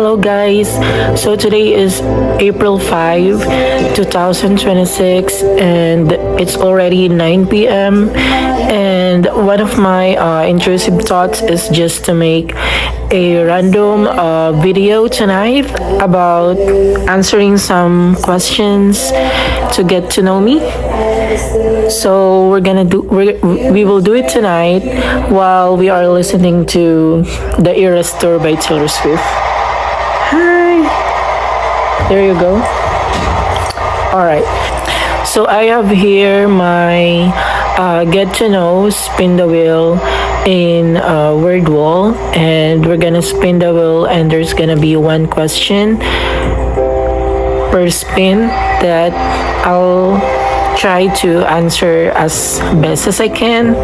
Hello guys. So today is April 5, 2026 and it's already 9 p.m. and one of my intrusive thoughts is just to make a random video tonight about answering some questions to get to know me. So we will do it tonight while we are listening to The Eras Tour by Taylor Swift. Hi. There you go. All right. So I have here my get to know spin the wheel in word wall, and we're gonna spin the wheel and there's gonna be one question per spin that I'll try to answer as best as I can.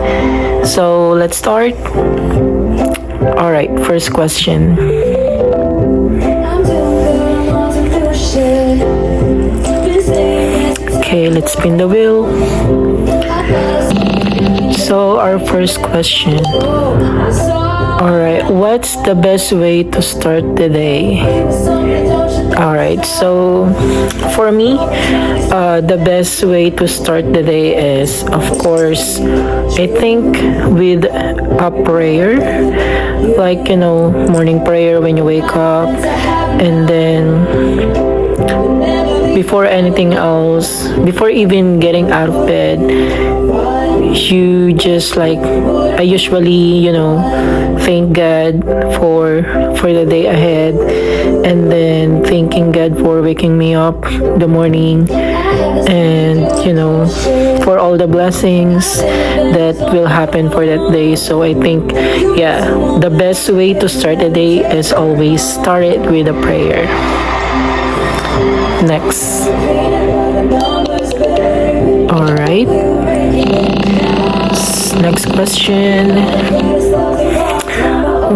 So let's start. All right, first question. Okay, let's spin the wheel. So our first question. Alright, what's the best way to start the day? Alright, so for me, the best way to start the day is, of course, I think with a prayer, like, morning prayer when you wake up, and then before anything else, before even getting out of bed, you just I usually, thank God for the day ahead, and then thanking God for waking me up the morning, and for all the blessings that will happen for that day. So I think, the best way to start the day is always start it with a prayer. Next. All right. Next question.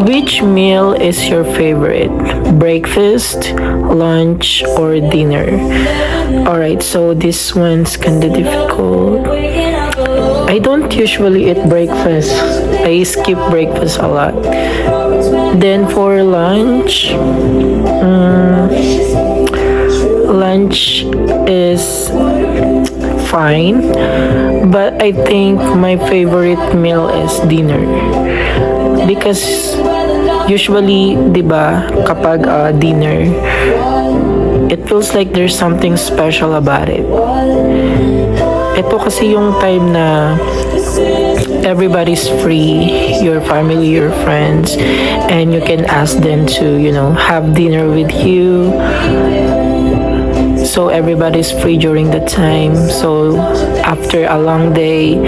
Which meal is your favorite? Breakfast, lunch, or dinner? Alright, so this one's kinda difficult. I don't usually eat breakfast. I skip breakfast a lot. Then for lunch, lunch is fine, but I think my favorite meal is dinner, because usually, diba, kapag dinner, it feels like there's something special about it. Ito kasi yung time na everybody's free, your family, your friends, and you can ask them to, have dinner with you. So everybody's free during the time. So after a long day,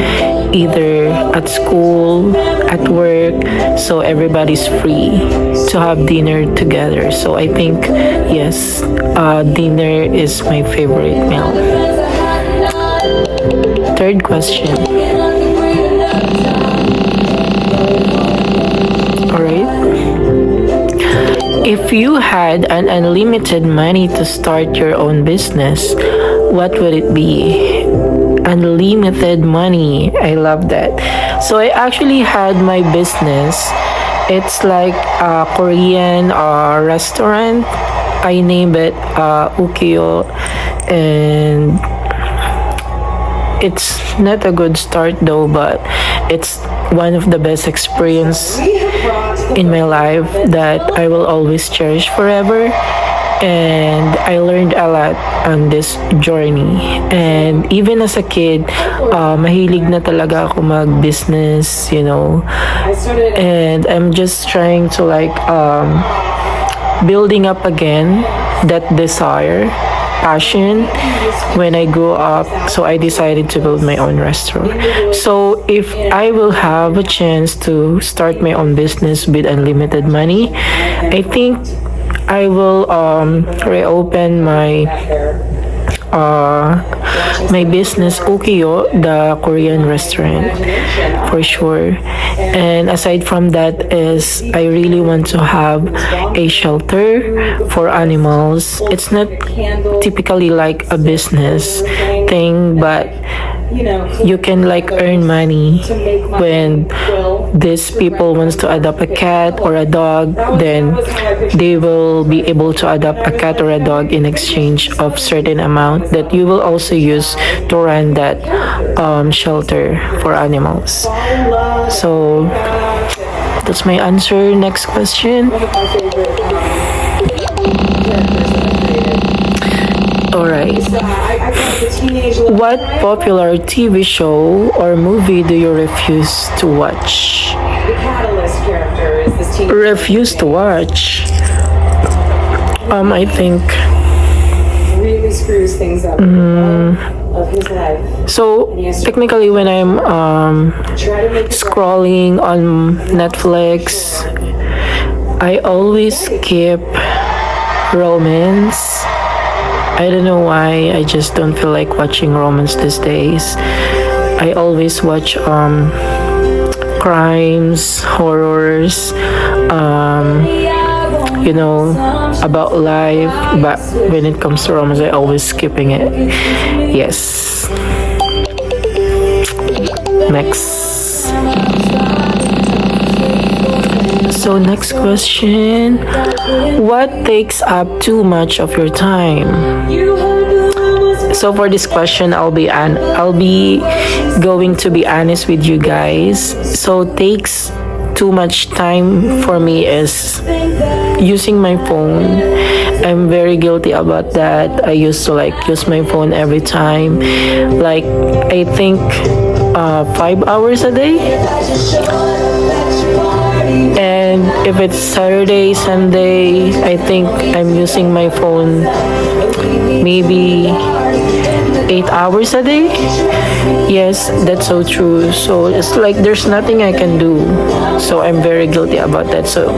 either at school, at work, so everybody's free to have dinner together. So I think, yes, dinner is my favorite meal. Third question. Alright. If you had an unlimited money to start your own business, what would it be? Unlimited money. I love that. So I actually had my business. It's like a Korean restaurant. I named it Ukiyo, and it's not a good start though, but it's one of the best experience in my life that I will always cherish forever. And I learned a lot on this journey. And even as a kid, mahilig na talaga ako mag-business, And I'm just trying to building up again that desire, passion when I grew up. So I decided to build my own restaurant. So if I will have a chance to start my own business with unlimited money, I think I will reopen my business Ukiyo, the Korean restaurant, for sure. And aside from that is I really want to have a shelter for animals. It's not typically like a business thing, but you can like earn money when these people wants to adopt a cat or a dog, then they will be able to adopt a cat or a dog in exchange of certain amount that you will also use to run that shelter for animals. So that's my answer. Next question. All right. What popular TV show or movie do you refuse to watch? Refuse to watch. I think. Really screws things up of his life. So technically, when I'm scrolling on Netflix, I always skip romance. I don't know why. I just don't feel like watching romance these days. I always watch crimes, horrors, about life. But when it comes to romance, I always skipping it. Yes. Next. So next question. What takes up too much of your time? So for this question, I'll be going to be honest with you guys. So takes too much time for me is using my phone. I'm very guilty about that. I used to like use my phone every time. Like I think 5 hours a day. And if it's Saturday, Sunday, I think I'm using my phone maybe 8 hours a day. Yes, that's so true. So it's like there's nothing I can do. So I'm very guilty about that. So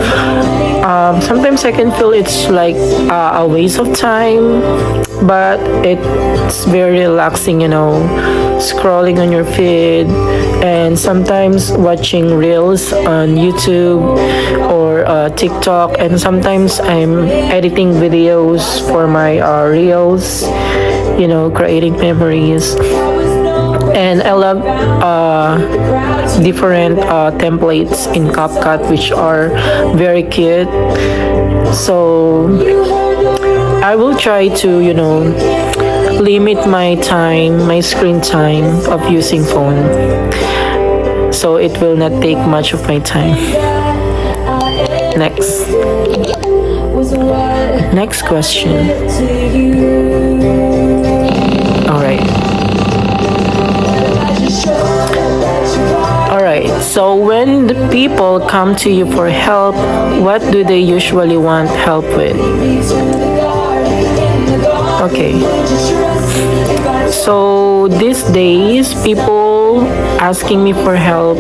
sometimes I can feel it's like a waste of time, but it's very relaxing, scrolling on your feed and sometimes watching reels on YouTube or TikTok, and sometimes I'm editing videos for my reels, creating memories. And I love different templates in CapCut, which are very cute. So I will try to, limit my time, my screen time of using phone. So it will not take much of my time. Next question. All right. So when the people come to you for help, what do they usually want help with? Okay. So these days, people asking me for help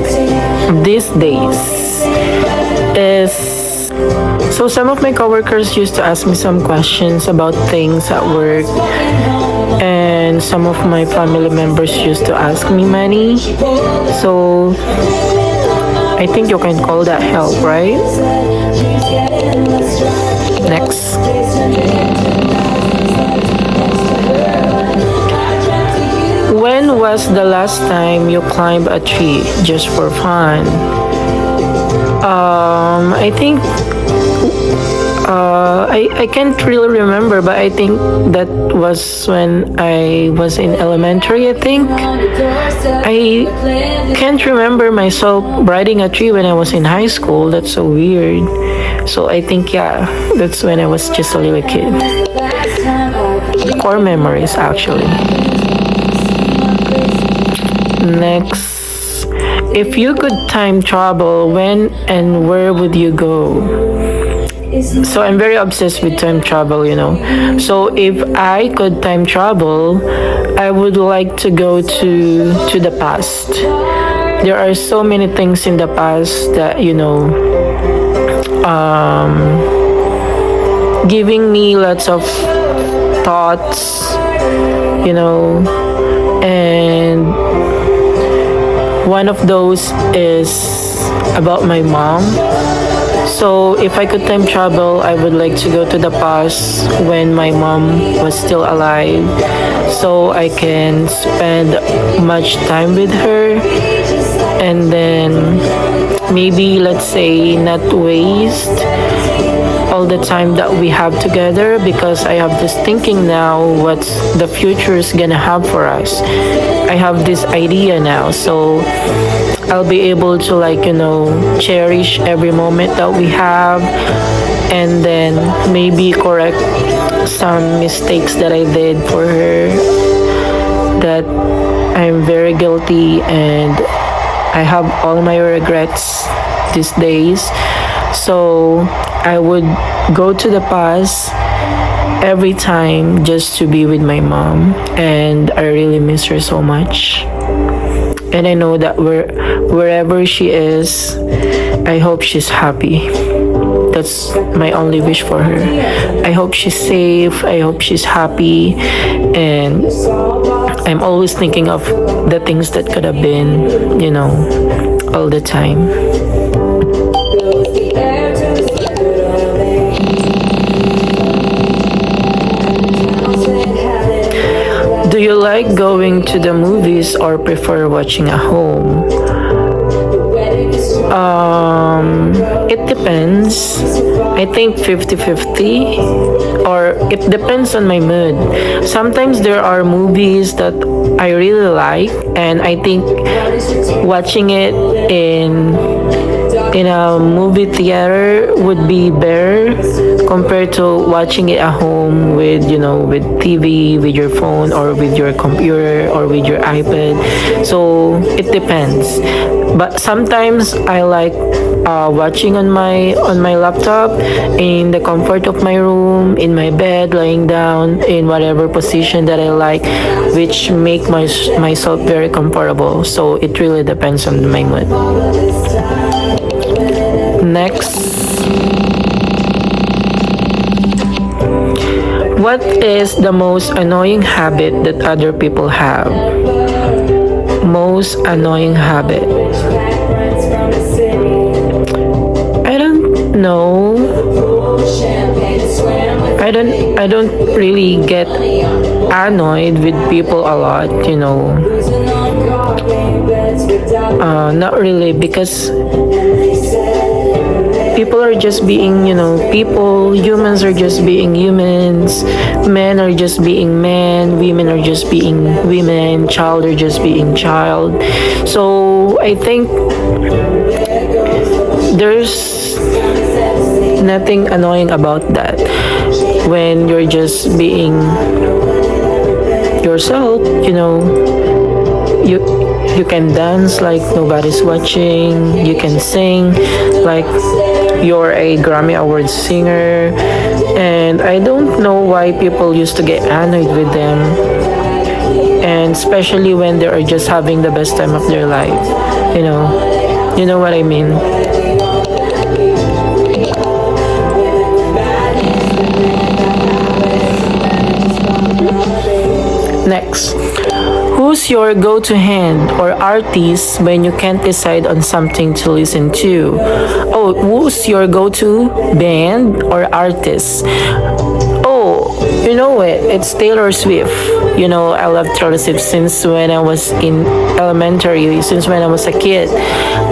these days is, so some of my coworkers used to ask me some questions about things at work, and some of my family members used to ask me money. So I think you can call that help, right? Next. When was the last time you climbed a tree just for fun? I think I can't really remember, but I think that was when I was in elementary, I think. I can't remember myself riding a tree when I was in high school. That's so weird. So I think, yeah, that's when I was just a little kid. Core memories, actually. Next, if you could time travel, when and where would you go? So I'm very obsessed with time travel, So if I could time travel, I would like to go to the past. There are so many things in the past that, giving me lots of thoughts, and one of those is about my mom. So if I could time travel, I would like to go to the past when my mom was still alive, so I can spend much time with her, and then maybe, let's say, not waste all the time that we have together, because I have this thinking now what's the future is gonna have for us. I have this idea now, so I'll be able to, like, cherish every moment that we have, and then maybe correct some mistakes that I did for her, that I'm very guilty, and I have all my regrets these days. So I would go to the past every time just to be with my mom, and I really miss her so much. And I know that wherever she is, I hope she's happy. That's my only wish for her. I hope she's safe. I hope she's happy. And I'm always thinking of the things that could have been, all the time. Do you like going to the movies or prefer watching at home? It depends. I think 50-50, or it depends on my mood. Sometimes there are movies that I really like, and I think watching it in a movie theater would be better compared to watching it at home with with TV, with your phone, or with your computer, or with your iPad. So it depends, but sometimes I like watching on my laptop, in the comfort of my room, in my bed, lying down in whatever position that I like, which make myself very comfortable. So it really depends on my mood. Next, what is the most annoying habit that other people have? Most annoying habit. I don't know. I don't really get annoyed with people a lot, not really, because people are just being, people. Humans are just being humans. Men are just being men. Women are just being women. Child are just being child. So I think there's nothing annoying about that when you're just being yourself. You can dance like nobody's watching. You can sing like you're a Grammy Award singer. And I don't know why people used to get annoyed with them, and especially when they are just having the best time of their life. You know what I mean. Next, who's your go-to hand or artist when you can't decide on something to listen to? Oh, who's your go-to band or artist? Oh, you know it. It's Taylor Swift. I love Taylor Swift since when I was in elementary, since when I was a kid.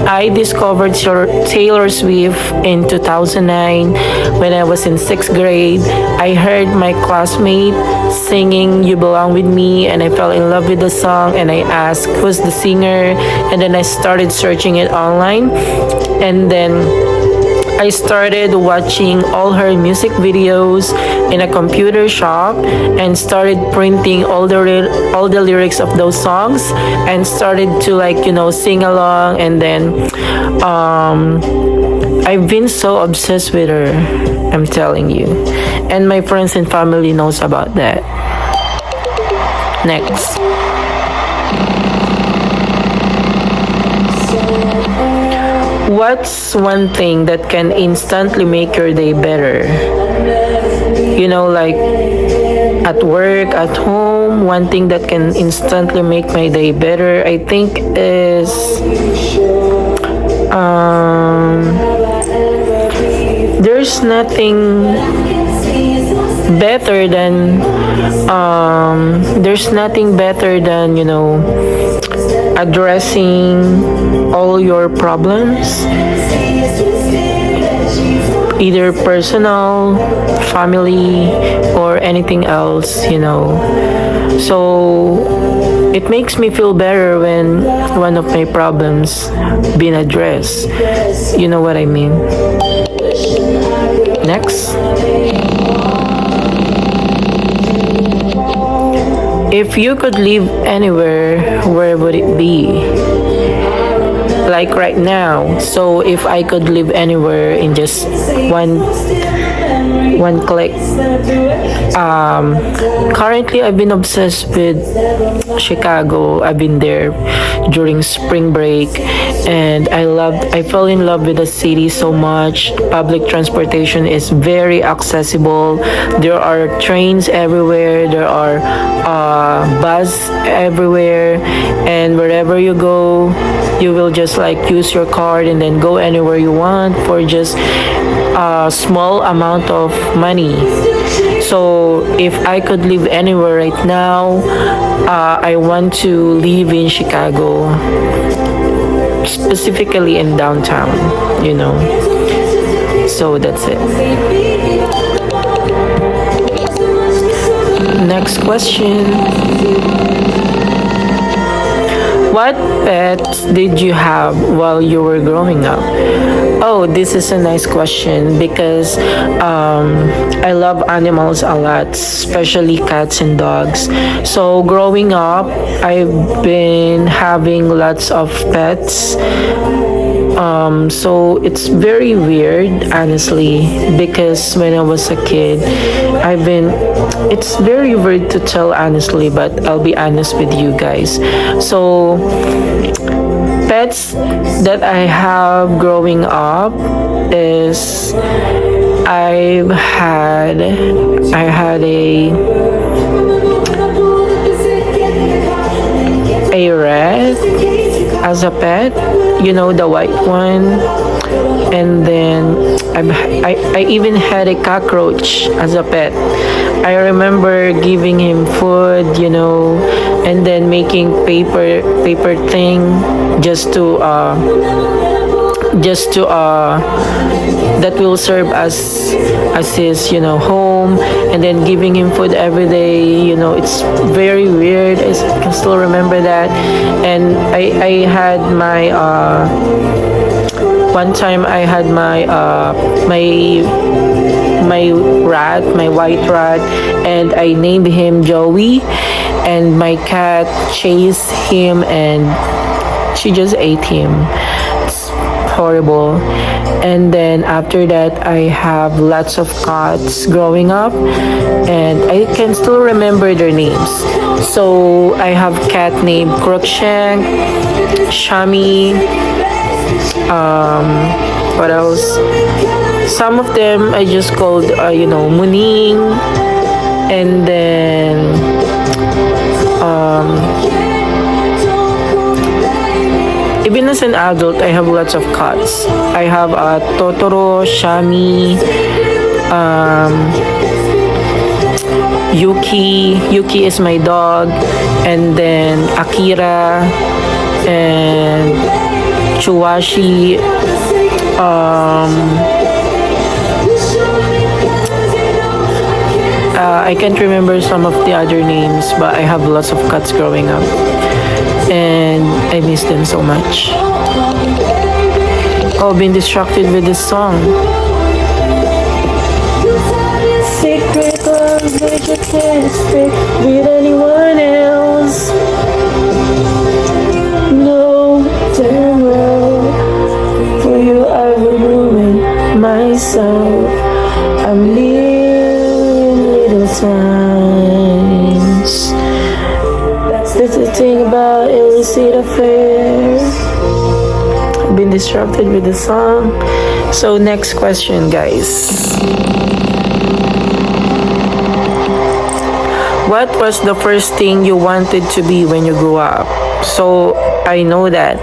I discovered Taylor Swift in 2009 when I was in 6th grade. I heard my classmate singing You Belong With Me, and I fell in love with the song, and I asked who's the singer, and then I started searching it online, and then I started watching all her music videos in a computer shop, and started printing all the lyrics of those songs, and started to sing along. And then I've been so obsessed with her, I'm telling you, and my friends and family knows about that. Next, what's one thing that can instantly make your day better? Like at work, at home, one thing that can instantly make my day better, I think, is there's nothing better than addressing all your problems, either personal, family, or anything else, so it makes me feel better when one of my problems been addressed. You know what I mean? Next. If you could live anywhere, where would it be? Like right now. So if I could live anywhere in just one click. Currently, I've been obsessed with Chicago. I've been there during spring break, and I fell in love with the city so much. Public transportation is very accessible. There are trains everywhere. There are bus everywhere, and wherever you go, you will just like use your card and then go anywhere you want for just a small amount of money. So if I could live anywhere right now, I want to live in Chicago, specifically in downtown, So that's it. Next question. What pets did you have while you were growing up? Oh, this is a nice question because I love animals a lot, especially cats and dogs. So growing up, I've been having lots of pets. So it's very weird, honestly, because when I was a kid, it's very weird to tell honestly, but I'll be honest with you guys. So, pets that I have growing up is I had a rat as a pet, the white one, and then I even had a cockroach as a pet. I remember giving him food, and then making paper thing just to that will serve as his home, and then giving him food every day. It's very weird. I can still remember that. And I had my one time I had my my white rat, and I named him Joey, and my cat chased him and she just ate him. It's horrible. And then after that, I have lots of cats growing up, and I can still remember their names. So I have cat named Crookshank, Shami, what else? Some of them I just called, Muning, and then even as an adult, I have lots of cats. I have Totoro, Shami, Yuki. Yuki is my dog, and then Akira and Chuwashi. I can't remember some of the other names, but I have lots of cats growing up, and I miss them so much. Oh, been distracted with this song. Secret love that you can't speak with anyone else. No, damn well, for you I would ruin myself. I'm living little times. That's the thing about illicit affair. I've been distracted with the song. So next question, guys. What was the first thing you wanted to be when you grew up? So I know that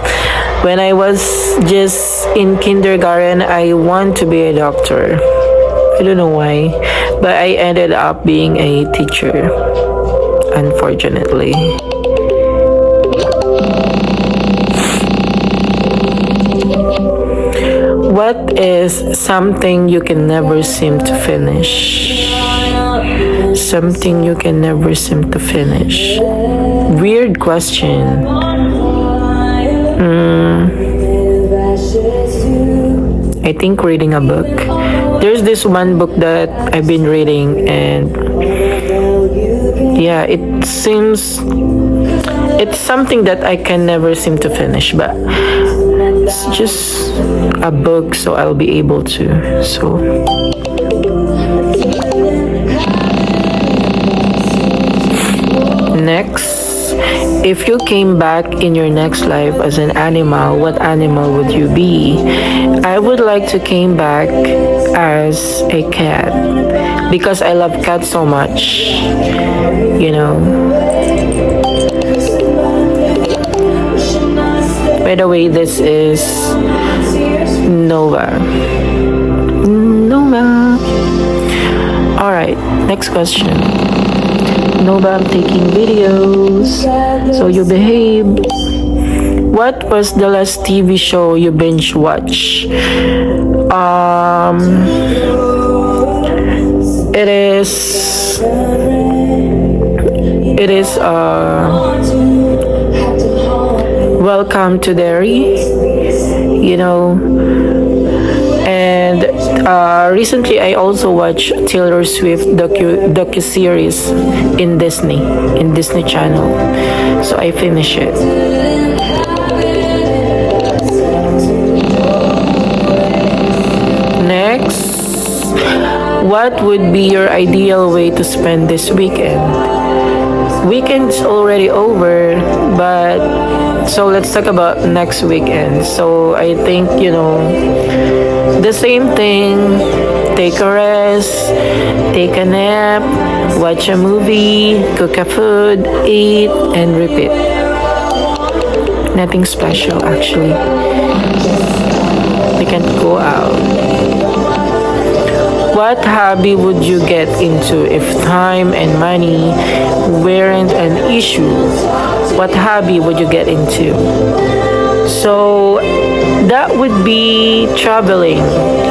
when I was just in kindergarten, I want to be a doctor. I don't know why, but I ended up being a teacher, unfortunately. What is something you can never seem to finish? Something you can never seem to finish. Weird question. I think reading a book. There's this one book that I've been reading, and yeah, it's something that I can never seem to finish, but it's just a book, so I'll be able to. So next, if you came back in your next life as an animal, what animal would you be? I would like to came back as a cat because I love cats so much. You know. By the way, this is Nova. Nova. Alright, next question. Nova, I'm taking videos, so you behave. What was the last TV show you binge watch? It is Welcome to Derry, you know. And recently I also watched Taylor Swift docu-series in Disney Channel. So I finished it. Next, what would be your ideal way to spend this weekend? Weekend's already over, but so let's talk about next weekend. So I think, you know, the same thing. Take a rest, take a nap, watch a movie, cook a food, eat, and repeat. Nothing special, actually. We can't go out. What hobby would you get into if time and money weren't an issue? What hobby would you get into? So that would be traveling.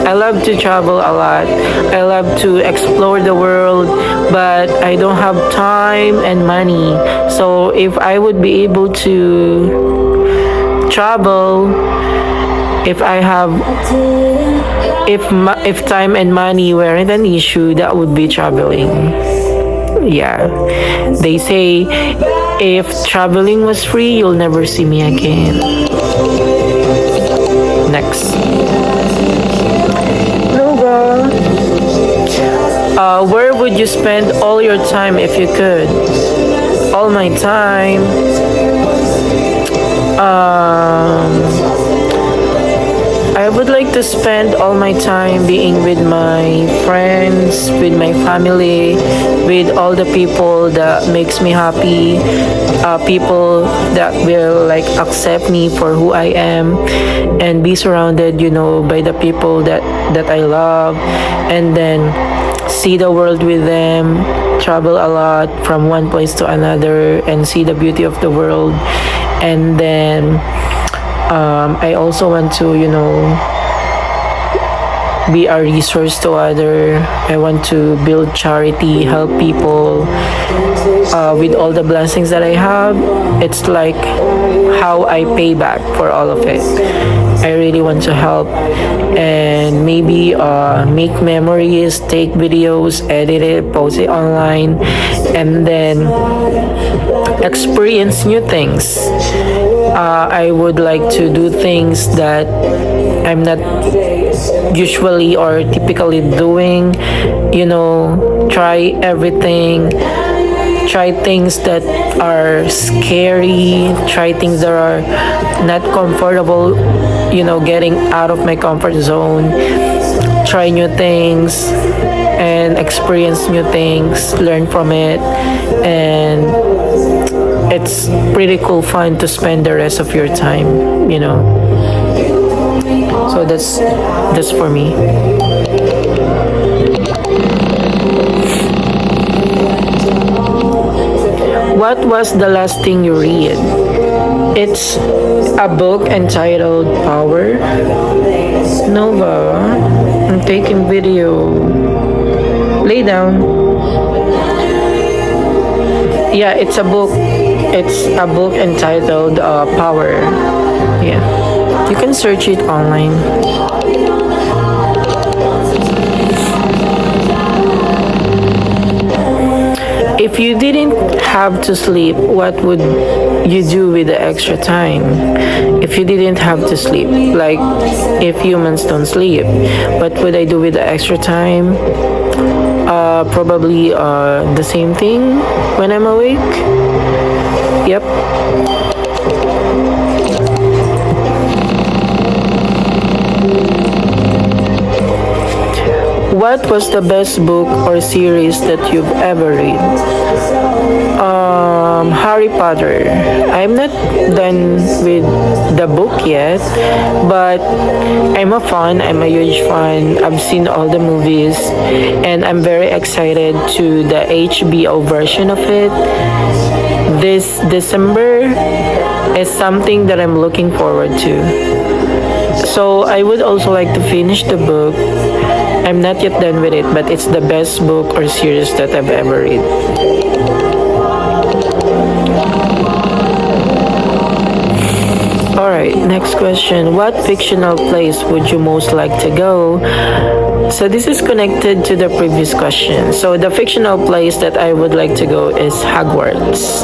I love to travel a lot. I love to explore the world, but I don't have time and money. So if I would be able to travel, if time and money weren't an issue, that would be traveling. Yeah, they say if traveling was free, you'll never see me again. Next. Nova. Where would you spend all your time if you could? All my time. I would like to spend all my time being with my friends, with my family, with all the people that makes me happy, people that will like accept me for who I am, and be surrounded, you know, by the people that I love, and then see the world with them, travel a lot from one place to another, and see the beauty of the world, and then I also want to, you know, be a resource to other. I want to build charity, help people. With all the blessings that I have, it's like how I pay back for all of it. I really want to help and maybe make memories, take videos, edit it, post it online, and then experience new things. I would like to do things that I'm not usually or typically doing, you know, try everything, try things that are scary, try things that are not comfortable, you know, getting out of my comfort zone, try new things and experience new things, learn from it, and it's pretty cool fun to spend the rest of your time, you know. So that's for me. What was the last thing you read? It's a book entitled Power. Nova, I'm taking video. Lay down. Yeah, it's a book. It's a book entitled Power. Yeah, you can search it online. If you didn't have to sleep, what would you do with the extra time? If you didn't have to sleep, like if humans don't sleep, what would I do with the extra time? Probably the same thing when I'm awake. Yep. What was the best book or series that you've ever read? Harry Potter. I'm not done with the book yet, but I'm a huge fan. I've seen all the movies, and I'm very excited to the HBO version of it. This December is something that I'm looking forward to. So I would also like to finish the book. I'm not yet done with it, but it's the best book or series that I've ever read. Alright, next question. What fictional place would you most like to go? So this is connected to the previous question. So the fictional place that I would like to go is Hogwarts.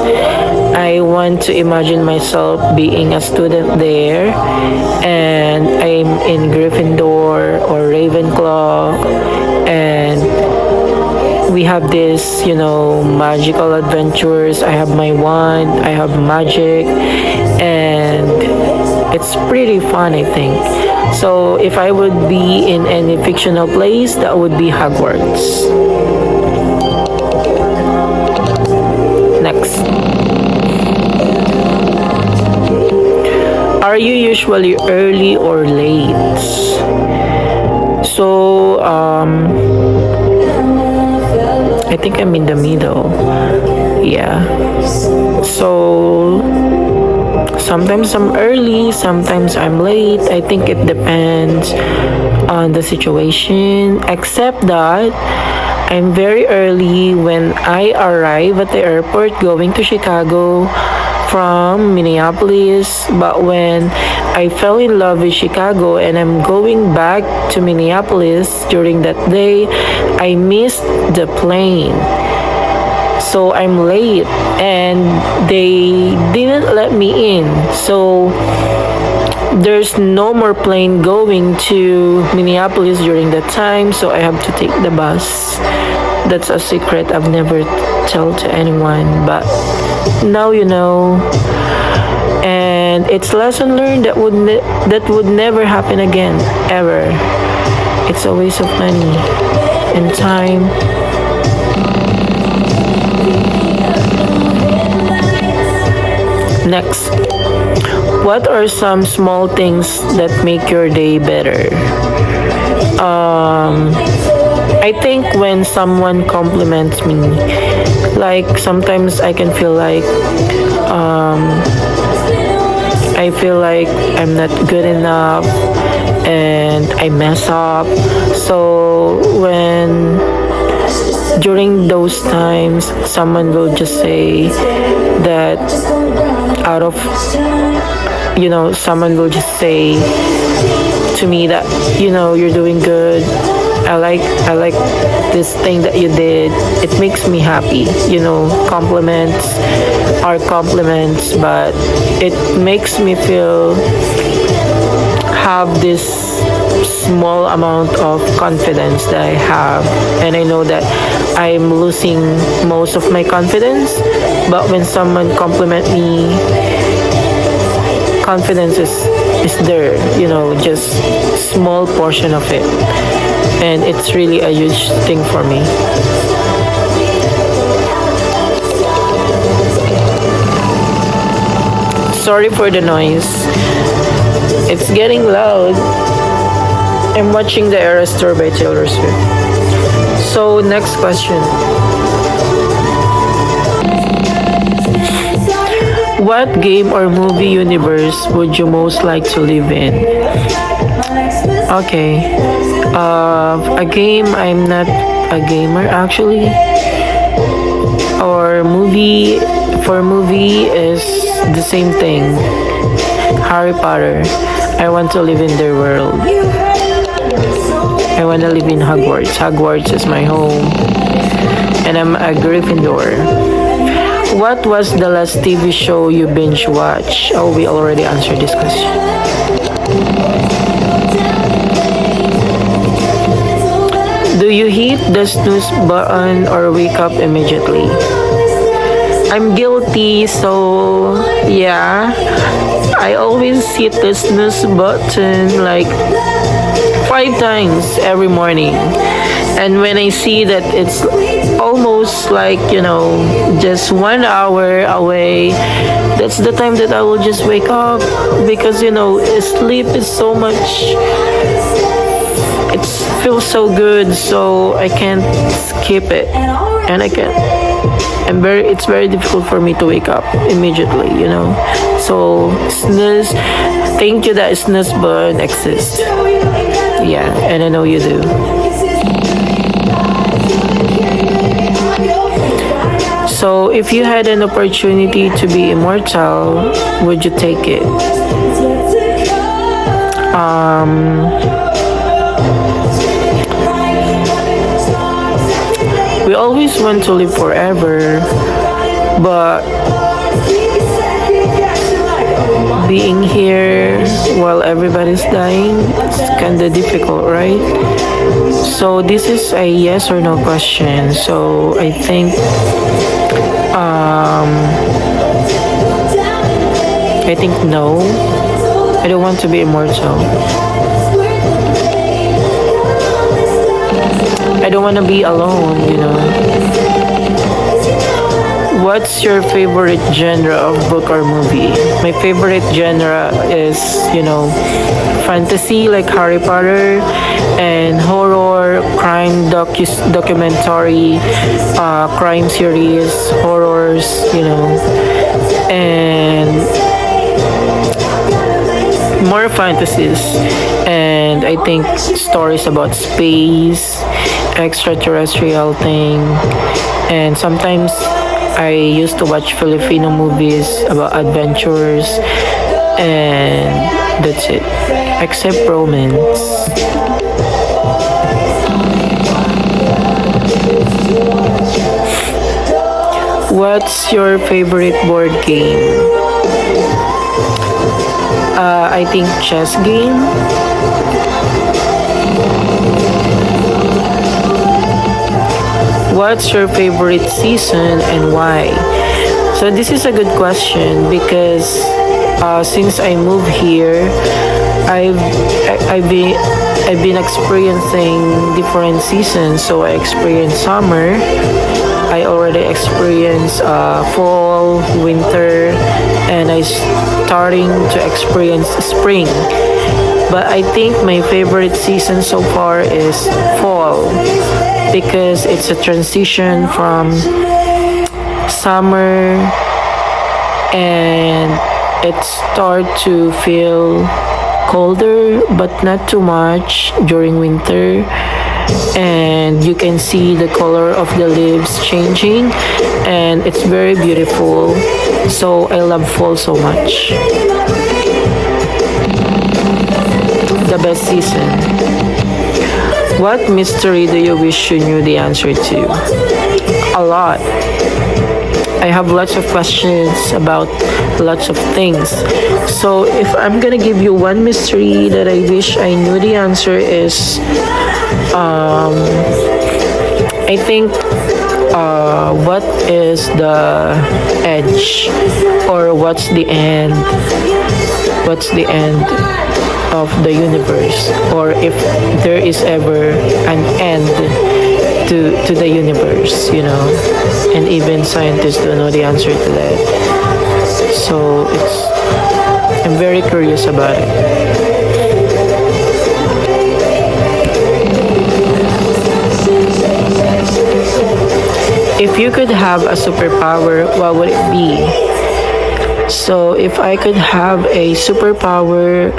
I want to imagine myself being a student there, and I'm in Gryffindor or Ravenclaw, and we have this, magical adventures. I have my wand, I have magic, and it's pretty fun, I think. So if I would be in any fictional place, that would be Hogwarts. Next. Are you usually early or late? So, I think I'm in the middle. Yeah. So, sometimes I'm early, sometimes I'm late. I think it depends on the situation, except that I'm very early when I arrive at the airport going to Chicago from Minneapolis. But when I fell in love with Chicago and I'm going back to Minneapolis during that day, I missed the plane. So I'm late and they didn't let me in. So there's no more plane going to Minneapolis during that time, so I have to take the bus. That's a secret I've never told to anyone, but now you know. And it's lesson learned that would never happen again, ever. It's a waste of money and time. Next, what are some small things that make your day better? I think when someone compliments me, like sometimes I can feel like I'm not good enough and I mess up. So when during those times someone will just say that someone will just say to me that you're doing good, I like this thing that you did, it makes me happy. Compliments are compliments, but it makes me have this small amount of confidence that I have, and I know that I'm losing most of my confidence, but when someone compliment me, confidence is there, just small portion of it, and it's really a huge thing for me. Sorry for the noise, it's getting loud. I'm watching the Eras Tour by Taylor Swift. So, next question. What game or movie universe would you most like to live in? Okay. A game, I'm not a gamer actually. Or movie, for movie is the same thing. Harry Potter. I want to live in their world. I want to live in Hogwarts. Hogwarts is my home. And I'm a Gryffindor. What was the last TV show you binge watched? Oh, we already answered this question. Do you hit the snooze button or wake up immediately? I'm guilty, so yeah. I always hit the snooze button like 5 times every morning. And when I see that it's almost like, just 1 hour away, that's the time that I will just wake up because, sleep is so much, it feels so good, so I can't skip it. And it's very difficult for me to wake up immediately, So, snooze, thank you that snooze button exists. Yeah, and I know you do. So, if you had an opportunity to be immortal, would you take it? We always want to live forever, but being here while everybody's dying, it's kind of difficult, right? So this is a yes or no question. So I think no. I don't want to be immortal. I don't want to be alone, What's your favorite genre of book or movie? My favorite genre is, fantasy like Harry Potter, and horror, crime documentary, crime series, horrors, and more fantasies. And I think stories about space, extraterrestrial thing, and sometimes I used to watch Filipino movies about adventures, and that's it. Except romance. What's your favorite board game? I think chess game. What's your favorite season and why? So this is a good question because since I moved here, I've been experiencing different seasons. So I experienced summer. I already experienced fall, winter, and I starting to experience spring. But I think my favorite season so far is fall because it's a transition from summer and it start to feel colder but not too much during winter, and you can see the color of the leaves changing and it's very beautiful. So I love fall so much. The best season. What mystery do you wish you knew the answer to? A lot. I have lots of questions about lots of things. So if I'm gonna give you one mystery that I wish I knew the answer is, I think, what is the edge, or what's the end? What's the end of the universe, or if there is ever an end to the universe, and even scientists don't know the answer to that. So I'm very curious about it. if you could have a superpower, what would it be? So if I could have a superpower,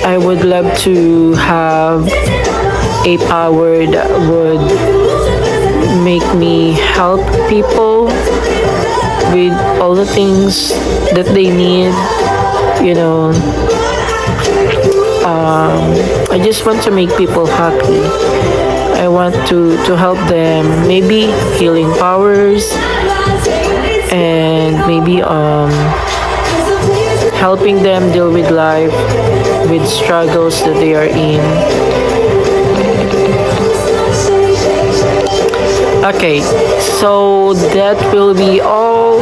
I would love to have a power that would make me help people with all the things that they need, you know. I just want to make people happy. I want to help them, maybe healing powers, and maybe helping them deal with life, with struggles that they are in. Okay, so that will be all.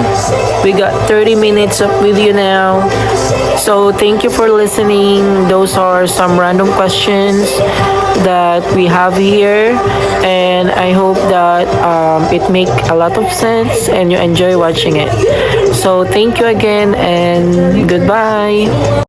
We got 30 minutes up with you now. So thank you for listening. Those are some random questions that we have here, and I hope that it make a lot of sense and you enjoy watching it. So thank you again and goodbye.